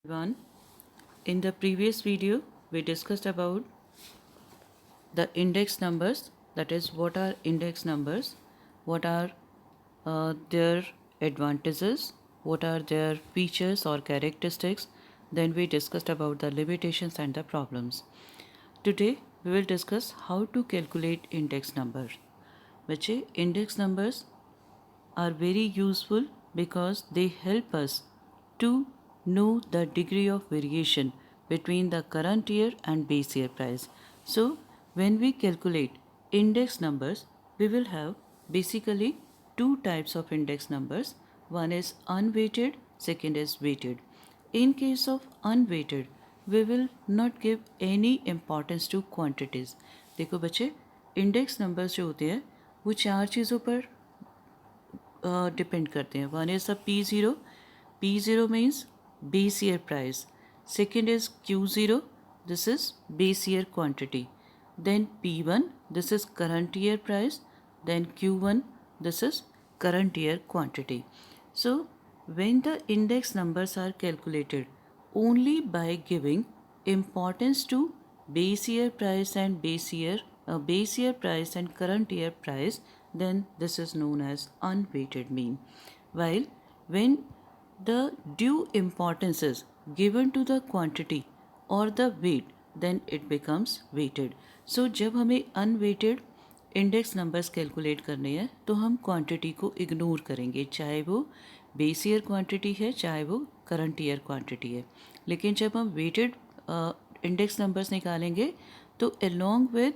Everyone, in the previous video, we discussed about the index numbers, that is, what are index numbers, what are their advantages, what are their features or characteristics. Then we discussed about the limitations and the problems. Today, we will discuss how to calculate index numbers. which index numbers are very useful because they help us to know the degree of variation between the current year and base year price. So, when we calculate index numbers, we will have basically two types of index numbers. One is unweighted, second is weighted. In case of unweighted, we will not give any importance to quantities. देखो बच्चे, index numbers जो होते हैं वो चार चीज़ों पर depend करते हैं. One is the P0. P0 means base year price. Second is Q0. This is base year quantity. Then P1, this is current year price. Then Q1, this is current year quantity. So when the index numbers are calculated only by giving importance to base year price and base year price and current year price, then this is known as unweighted mean. While when the due importance is given to the quantity or the weight, then it becomes weighted. So जब हमें unweighted index numbers calculate करने हैं तो हम quantity को ignore करेंगे, चाहे वो बेस ईयर क्वांटिटी है चाहे वो करंट ईयर क्वांटिटी है. लेकिन जब हम वेटेड इंडेक्स नंबर्स निकालेंगे तो along with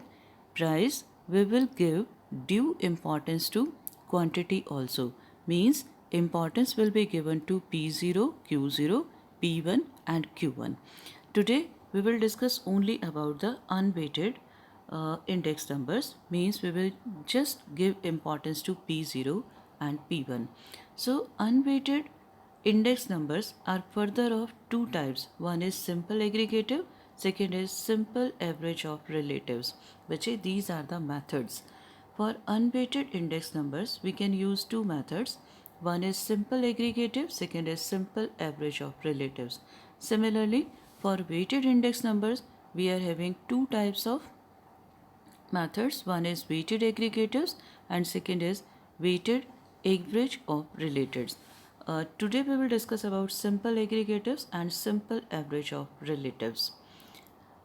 price we will give due importance to quantity also. Means importance will be given to P0, Q0, P1 and Q1. Today we will discuss only about the unweighted index numbers, means we will just give importance to P0 and P1. So unweighted index numbers are further of two types. One is simple aggregative, second is simple average of relatives. Which these are the methods. For unweighted index numbers we can use two methods. One is simple aggregative, second is simple average of relatives. Similarly, for weighted index numbers we are having two types of methods. One is weighted aggregatives and second is weighted average of relatives. Today we will discuss about simple aggregatives and simple average of relatives.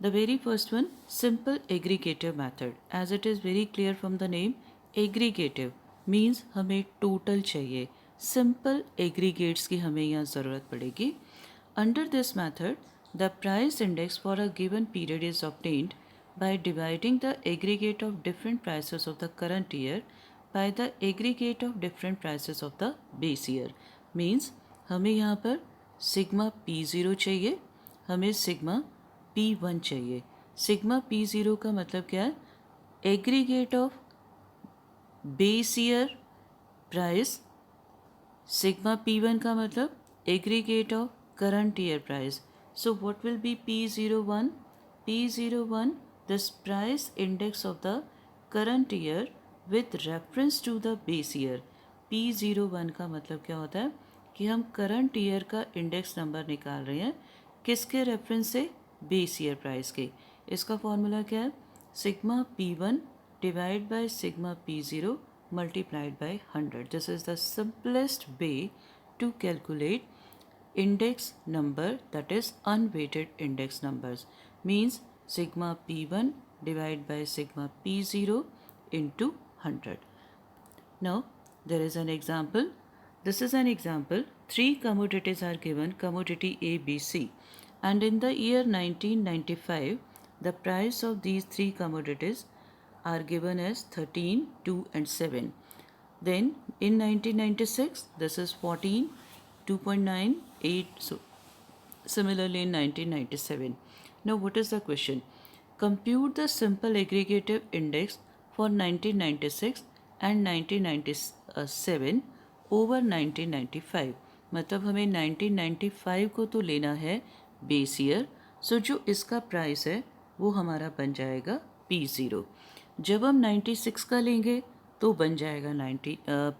The very first one, simple aggregative method. As it is very clear from the name, aggregative means हमें total चाहिए. Simple aggregates की हमें यहाँ ज़रूरत पड़ेगी. Under this method, the price index for a given period is obtained by dividing the aggregate of different prices of the current year by the aggregate of different prices of the base year. Means हमें यहाँ पर sigma P0 चाहिए, हमें sigma P1 चाहिए. Sigma P0 का मतलब क्या है? Aggregate of base year price. Sigma P1 का मतलब aggregate of current year price. So what will be P01? P01, this price index of the current year with reference to the base year. P01 का मतलब क्या होता है कि हम current year का इंडेक्स नंबर निकाल रहे हैं. किसके रेफरेंस से? बेस ईयर प्राइस के. इसका फॉर्मूला क्या है? Sigma P1 divide by sigma P0 multiplied by 100. This is the simplest way to calculate index number, that is unweighted index numbers. Means sigma P1 divided by sigma P0 into 100. Now there is an example. This is an example. Three commodities are given, commodity A, B, C, and in the year 1995 the price of these three commodities are given as 13, 2 and 7. Then in 1996 this is 14, 2.9, 8. So similarly in 1997. Now what is the question? Compute the simple aggregative index for 1996 and 1997 over 1995. मतलब हमें 1995 को तो लेना है base year. सो जो इसका price है वो हमारा बन जाएगा P0. जब हम 96 का लेंगे तो बन जाएगा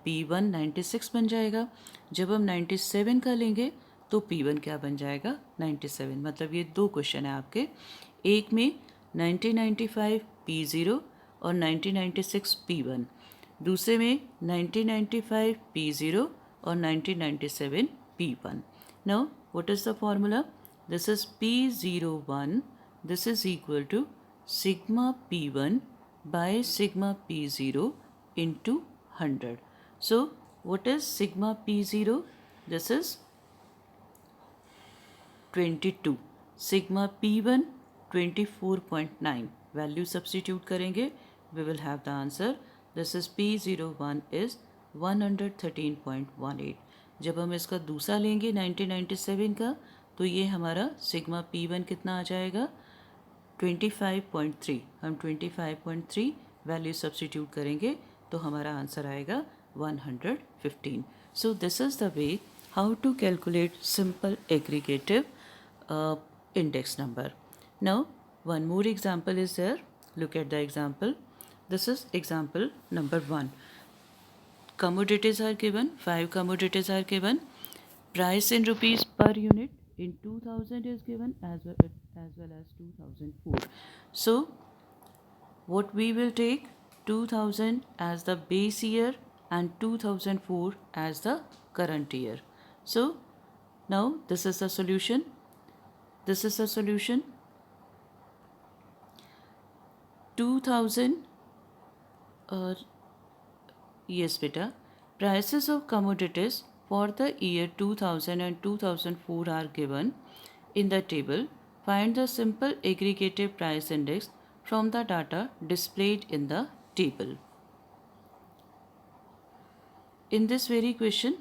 P1 96 बन जाएगा. जब हम 97 का लेंगे तो P1 क्या बन जाएगा 97। मतलब ये दो क्वेश्चन है आपके, एक में 1995 P0 और 1996 P1, दूसरे में 1995 P0 और 1997 P1. Now what is the formula? This is P01, this is equal to sigma P1 by sigma P0 into 100. So what is sigma P0? This is 22. Sigma P1 24.9. Value substitute करेंगे, we will have the answer. This is P01 is 113.18. जब हम इसका दूसरा लेंगे 1997 का, तो ये हमारा सिग्मा P1 कितना आ जाएगा 25.3. हम 25.3 वैल्यू सब्सटीट्यूट करेंगे तो हमारा आंसर आएगा 115. सो this is the way how to calculate simple aggregative index number. Now one more example is there. Look at the example. This is example number 1. Commodities are given, 5 commodities are given. Price in rupees per unit in 2000 is given as well as 2004. So what we will take 2000 as the base year and 2004 as the current year. So now this is the solution. This is the solution. 2000 yes beta, prices of commodities for the year 2000 and 2004 are given in the table. Find the simple aggregative price index from the data displayed in the table. In this very question,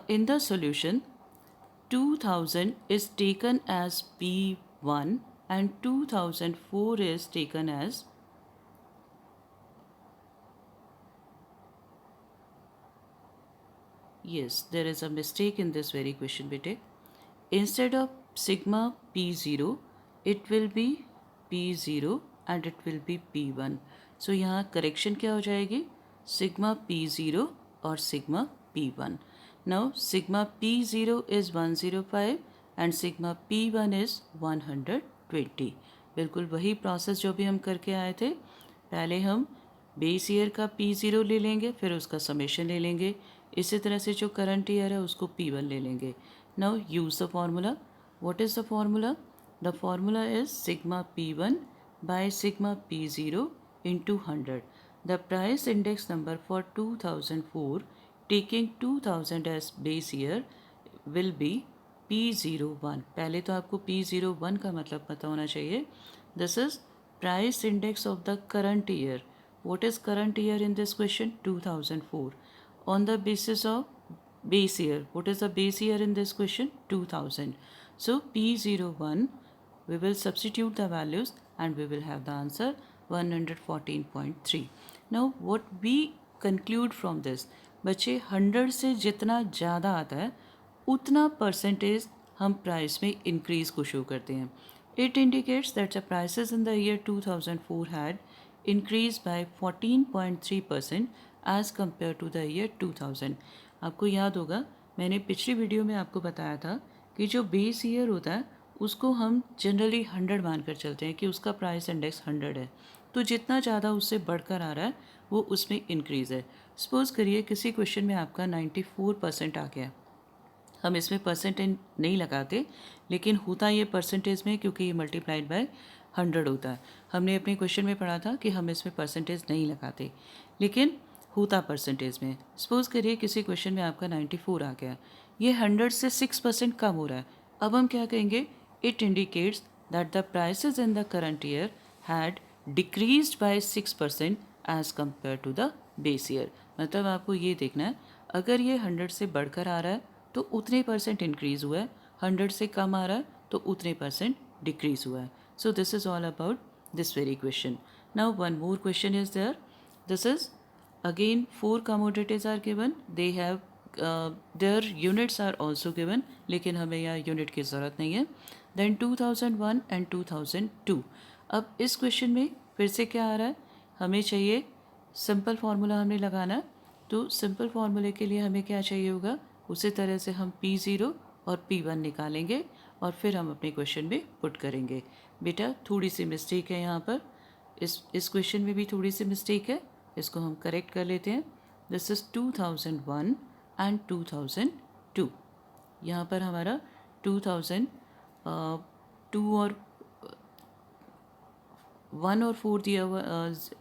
in the solution, 2000 is taken as P1 and 2004 is taken as yes, there is a mistake in this very question bete. Instead of sigma P0, it will be P0 and it will be P1. So यहाँ correction क्या हो जाएगी, sigma P0 और sigma P1. Now sigma P0 is 105 and sigma P1 is 120. बिल्कुल वही process जो भी हम करके आए थे. पहले हम बेस ईयर का P0 ले लेंगे, फिर उसका समेशन ले लेंगे. इसी तरह से जो करंट ईयर है उसको P1 ले लेंगे. Now use the formula. What is the formula? The formula is sigma P1 by sigma P0 into 100. The price index number for 2004 taking 2000 as base year will be P01. पहले तो आपको P01 का मतलब पता होना चाहिए. This is price index of the current year. What is current year in this question? 2004. On the basis of base year, what is the base year in this question? 2000. So P01, we will substitute the values and we will have the answer 114.3. Now what we conclude from this, बच्चे 100 से जितना ज़्यादा आता है उतना percentage हम price में increase को शो करते हैं. It indicates that the prices in the year 2004 had increased by 14.3% as compared to the year 2000. आपको याद होगा मैंने पिछली वीडियो में आपको बताया था कि जो बेस ईयर होता है उसको हम जनरली 100 मानकर चलते हैं कि उसका प्राइस इंडेक्स 100 है. तो जितना ज़्यादा उससे बढ़कर आ रहा है वो उसमें इंक्रीज़ है. सपोज़ करिए किसी क्वेश्चन में आपका 94% आ गया. हम इसमें परसेंटेज नहीं लगाते लेकिन होता ये परसेंटेज में क्योंकि ये मल्टीप्लाइड बाय 100 होता है. हमने अपने क्वेश्चन में पढ़ा था कि हम इसमें परसेंटेज नहीं लगाते लेकिन होता परसेंटेज में. सपोज़ करिए किसी क्वेश्चन में आपका 94 आ गया, ये 100 से 6% कम हो रहा है. अब हम क्या कहेंगे? It indicates that the prices in the current year had decreased by 6% as compare to the base year. मतलब आपको ये देखना है अगर ये 100 से बढ़कर आ रहा है तो उतने परसेंट इंक्रीज़ हुआ है, 100 से कम आ रहा है तो उतने परसेंट डिक्रीज़ हुआ है. So this is all about this very question. Now one more question is there. This is again 4 commodities are given. They have their units are also given लेकिन हमें यहाँ यूनिट की ज़रूरत नहीं है. Then 2001 and 2002. अब इस क्वेश्चन में फिर से क्या आ रहा है, हमें चाहिए सिंपल फार्मूला हमने लगाना है. तो सिंपल फार्मूले के लिए हमें क्या चाहिए होगा, उसी तरह से हम P0 और P1 निकालेंगे और फिर हम अपने क्वेश्चन में पुट करेंगे। बेटा थोड़ी सी मिस्टेक है यहाँ पर, इस क्वेश्चन में भी थोड़ी सी मिस्टेक है, इसको हम करेक्ट कर लेते हैं। This is 2001 and 2002। यहाँ पर हमारा 2002 और 1 और 4 दिया हुआ,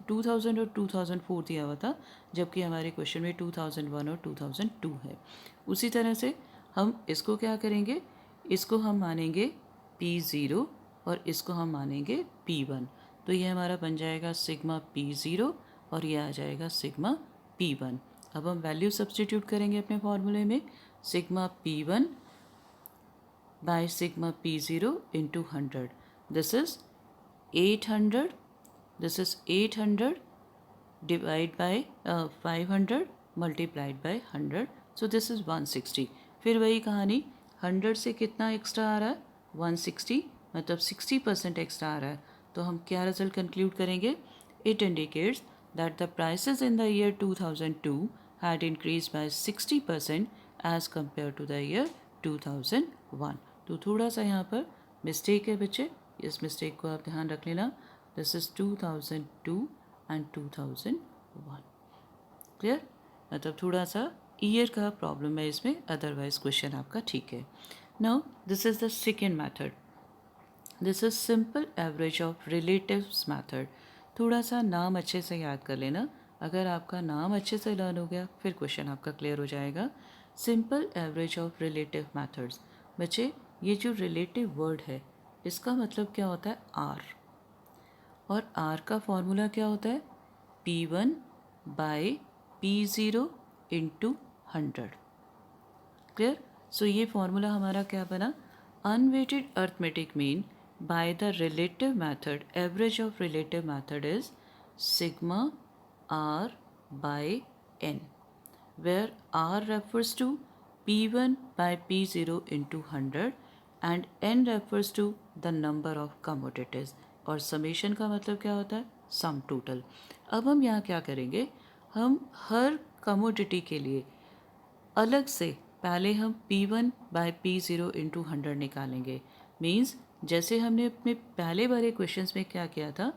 2000 और 2004 दिया हुआ था, जबकि हमारे क्वेश्चन में 2001 और 2002 है। उसी तरह से हम इसको क्या करेंगे, इसको हम मानेंगे P0 और इसको हम मानेंगे P1। तो ये हमारा बन जाएगा सिग्मा P0 और ये आ जाएगा सिग्मा P1। अब हम वैल्यू सब्सटीट्यूट करेंगे अपने फॉर्मूले में, sigma P1 by sigma P0 into 100. This is 800. This is 800 divided by 500 multiplied by 100. So this is 160. फिर वही कहानी, 100 से कितना एक्स्ट्रा आ रहा है, 160, मतलब 60% एक्स्ट्रा आ रहा है। तो हम क्या रिजल्ट कंक्लूड करेंगे, it indicates that the prices in the year 2002 had increased by 60% as compared to the year 2001। तो थोड़ा सा यहाँ पर मिस्टेक है बच्चे, इस मिस्टेक को आप ध्यान रख लेना। This is 2002 and 2001। क्लियर, मतलब थोड़ा सा ईयर का प्रॉब्लम है इसमें, अदरवाइज क्वेश्चन आपका ठीक है। Now this is the second method, this is simple average of relatives method. थोड़ा सा नाम अच्छे से याद कर लेना, अगर आपका नाम अच्छे से लर्न हो गया फिर क्वेश्चन आपका क्लियर हो जाएगा। Simple average of relative methods. बच्चे ये जो रिलेटिव वर्ड है इसका मतलब क्या होता है, आर, और आर का फॉर्मूला क्या होता है, P1 by P0 into 100। Clear, सो ये फॉर्मूला हमारा क्या बना, unweighted arithmetic mean by the relative method, average of relative method is sigma R by N, where R refers to P1 by P0 into 100 and N refers to the number of commodities, और summation का मतलब क्या होता है, sum total. अब हम यहाँ क्या करेंगे, हम हर कमोडिटी के लिए अलग से पहले हम P1 बाय P0 इंटू 100 निकालेंगे। मीन्स जैसे हमने अपने पहले वाले क्वेश्चंस में क्या किया था,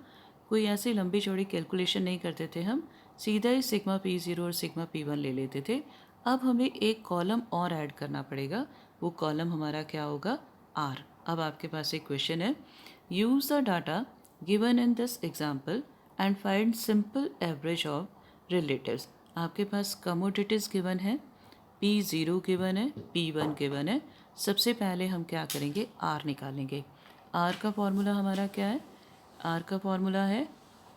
कोई ऐसी लंबी चौड़ी कैलकुलेशन नहीं करते थे, हम सीधा ही सिग्मा P0 और सिग्मा P1 ले लेते थे। अब हमें एक कॉलम और ऐड करना पड़ेगा, वो कॉलम हमारा क्या होगा, R। अब आपके पास एक क्वेश्चन है, use the data given in this example and find simple average of relatives. आपके पास कमोडिटीज़ गिवन है, P0 गिवन है, P1 गिवन है। सबसे पहले हम क्या करेंगे, R निकालेंगे। R का फॉर्मूला हमारा क्या है, R का फॉर्मूला है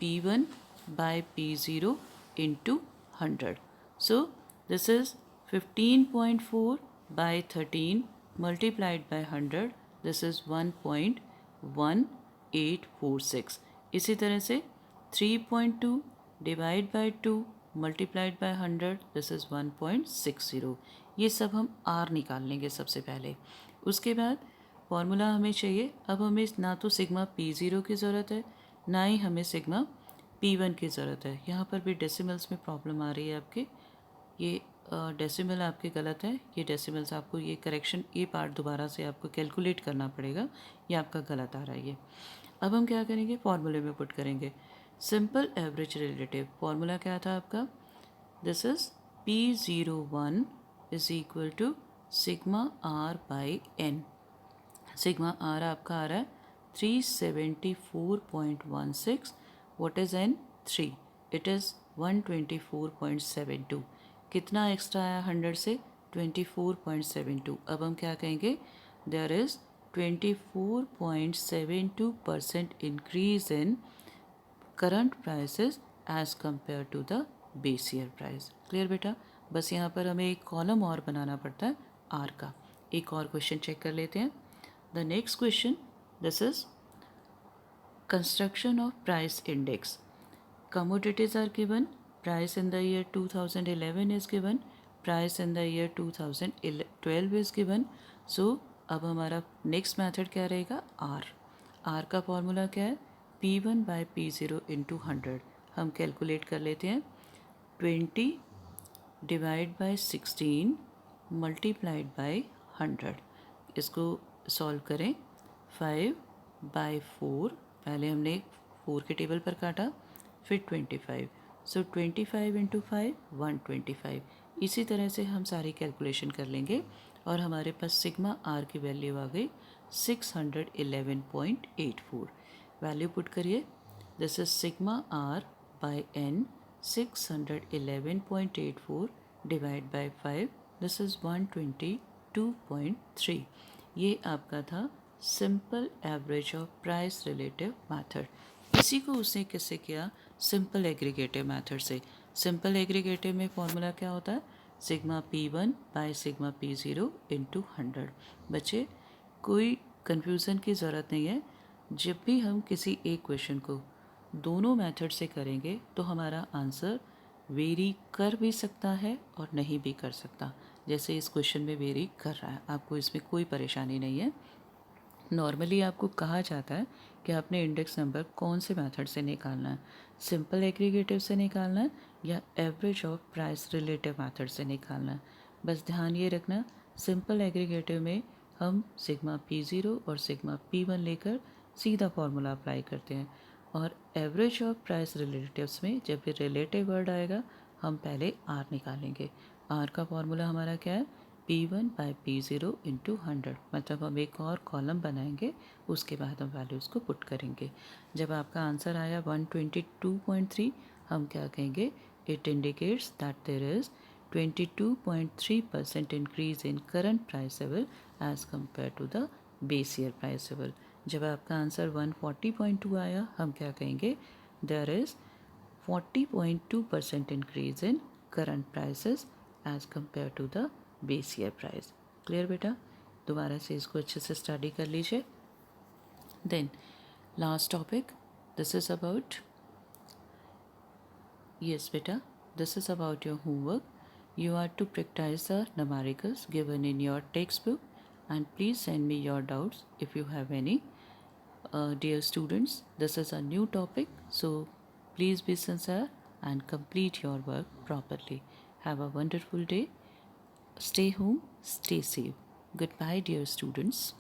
P1 by P0 into 100। So this is 15.4 by 13 multiplied by 100, this is 1.1846। इसी तरह से 3.2 divide by 2 multiplied by 100, this is 1.60। ये सब हम R निकाल लेंगे सबसे पहले। उसके बाद फॉर्मूला हमें चाहिए, अब हमें ना तो सिग्मा P0 की ज़रूरत है, ना ही हमें सिग्मा P1 की ज़रूरत है। यहाँ पर भी डेसिमल्स में प्रॉब्लम आ रही है आपके, ये डेसिमल आपके गलत है, ये डेसिमल्स आपको, ये करेक्शन, ये पार्ट दोबारा से आपको कैलकुलेट करना पड़ेगा, ये आपका गलत आ रहा है ये। अब हम क्या करेंगे, फॉर्मूले में पुट करेंगे। सिंपल एवरेज रिलेटिव फॉर्मूला क्या था आपका, this is P01 is equal to sigma R by N। Sigma R आपका आ रहा है 374.16, what is N, 3, it is 124.72। कितना एक्स्ट्रा आया 100 से, 24.72। अब हम क्या कहेंगे, there is 24.72% increase in current prices as compare to the base year price. Clear बेटा, बस यहाँ पर हमें एक कॉलम और बनाना पड़ता है R का। एक और क्वेश्चन चेक कर लेते हैं। The next question, this is construction of price index. Commodities are given, price in the year 2011 is given, price in the year 2012 is given। So अब हमारा नेक्स्ट मैथड क्या रहेगा, R। R का formula क्या है, P1 बाई P0 इंटू 100। हम calculate कर लेते हैं, 20 डिवाइड बाई 16 मल्टीप्लाइड बाय 100। इसको सॉल्व करें। 5/4, पहले हमने 4 के टेबल पर काटा, फिर 25। सो 25 इंटू 5 125। इसी तरह से हम सारी कैलकुलेशन कर लेंगे और हमारे पास सिग्मा आर की वैल्यू आ गई 611.84। वैल्यू पुट करिए। This is sigma R by N 611.84 divide by 5, this is 122.3। ये आपका था simple average of price relative method. इसी को उसने किससे किया? सिंपल एग्रीगेटिव मेथड से। सिंपल एग्रीगेटिव में फॉर्मूला क्या होता है? Sigma P1 by sigma P0 into 100। बच्चे कोई कन्फ्यूज़न की ज़रूरत नहीं है। जब भी हम किसी एक क्वेश्चन को दोनों मेथड से करेंगे तो हमारा आंसर वेरी कर भी सकता है और नहीं भी कर सकता। जैसे इस क्वेश्चन में वेरी कर रहा है, आपको इसमें कोई परेशानी नहीं है। नॉर्मली आपको कहा जाता है कि आपने इंडेक्स नंबर कौन से मेथड से निकालना है, सिंपल एग्रीगेटिव से निकालना है या average of price relative method से निकालना है। बस ध्यान ये रखना, सिंपल एग्रीगेटिव में हम सिग्मा P0 और सिग्मा P1 लेकर सीधा फॉर्मूला अप्लाई करते हैं, और एवरेज ऑफ प्राइस रिलेटिव्स में जब भी रिलेटिव वर्ड आएगा हम पहले R निकालेंगे। R का फॉर्मूला हमारा क्या है? P1 by P0 into 100। मतलब हम एक और कॉलम बनाएंगे, उसके बाद हम वैल्यूज़ को पुट करेंगे। जब आपका आंसर आया 122.3, हम क्या कहेंगे? It indicates that there is 22.3% increase in current price level as compare to the base year price level. जब आपका आंसर 140.2 आया, हम क्या कहेंगे? There is 40.2% increase in current prices as compare to the base year price. Clear बेटा? दोबारा से इसको अच्छे से स्टडी कर लीजिए। Then last topic, this is about, yes beta, this is about your homework. You are to practice the numericals given in your textbook, and please send me your doubts if you have any. Dear students, this is a new topic, so please be sincere and complete your work properly. Have a wonderful day. Stay home, stay safe. Goodbye, dear students.